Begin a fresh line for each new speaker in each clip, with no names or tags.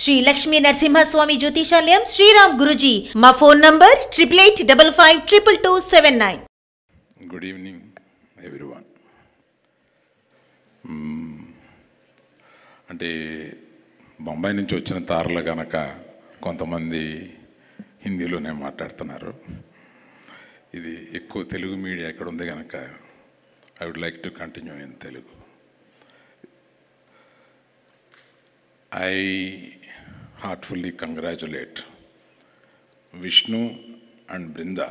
శ్రీ లక్ష్మీ నరసింహస్వామి జ్యోతిషాలయం శ్రీరామ్ గురుజీ. మా phone number 8885522279.
Good evening everyone. అంటే బొంబాయి నుంచి వచ్చిన తారలు కనుక కొంతమంది హిందీలోనే మాట్లాడుతున్నారు. ఇది ఎక్కువ తెలుగు మీడియా ఎక్కడ ఉంది కనుక I would like to continue in Telugu. I heartfully congratulate Vishnu and Brinda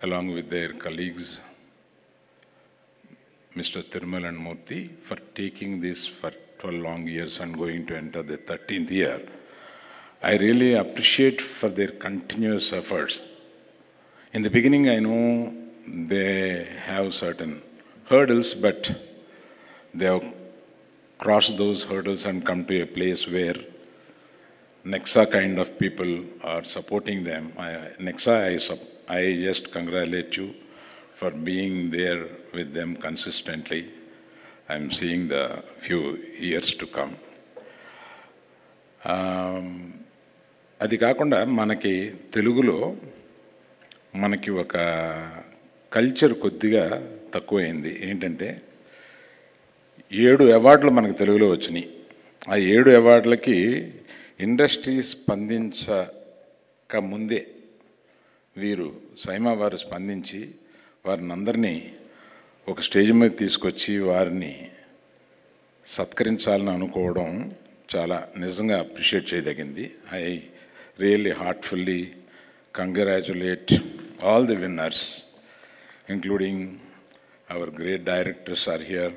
along with their colleagues Mr. Tirmal and Murthy for taking this for 12 long years and going to enter the 13th year. I really appreciate for their continuous efforts. In the beginning I know they have certain hurdles, but they have cross those hurdles and come to a place where Nexa kind of people are supporting them. Nexa, I just congratulate you for being there with them consistently. I'm seeing the few years to come. అది కాకుండా మనకి తెలుగులో మనకి ఒక culture కొద్దిగా తక్కువైంది. ఏంటంటే 7 అవార్డులు మనకు తెలుగులో వచ్చినాయి. ఆ 7 అవార్డులకి ఇండస్ట్రీ స్పందించక ముందే వీరు సైమా వారు స్పందించి వారిని అందరినీ ఒక స్టేజ్ మీద తీసుకొచ్చి వారిని సత్కరించాలని అనుకోవడం చాలా నిజంగా అప్రిషియేట్ చేయదగింది. I really heartfully congratulate all the winners including our great directors are here.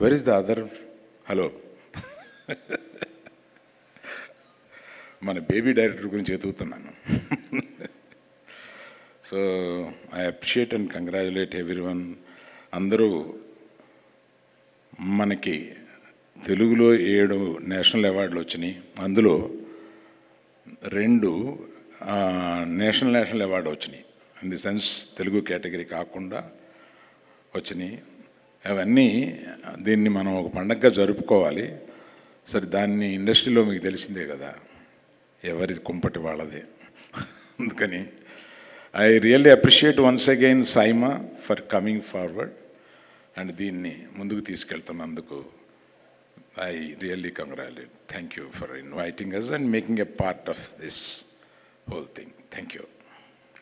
Where is the other? Hello. మన బేబీ డైరెక్టర్ గురించి ఎదుగుతున్నాను. So I appreciate and congratulate everyone. అందరూ మనకి తెలుగులో 7 నేషనల్ అవార్డులు వచ్చినాయి. అందులో 2 నేషనల్ అవార్డు వచ్చినాయి. In the sense Telugu category కాకుండా వచ్చినాయి. అవన్నీ దీన్ని మనం ఒక పండగగా జరుపుకోవాలి. సరే, దాన్ని ఇండస్ట్రీలో మీకు తెలిసిందే కదా, ఎవరి కుంపటి వాళ్ళదే. అందుకని I really appreciate once again SIIMA for coming forward and దీన్ని ముందుకు తీసుకెళ్తున్నందుకు I really congratulate. Thank you for inviting us and making a part of this whole thing. Thank you.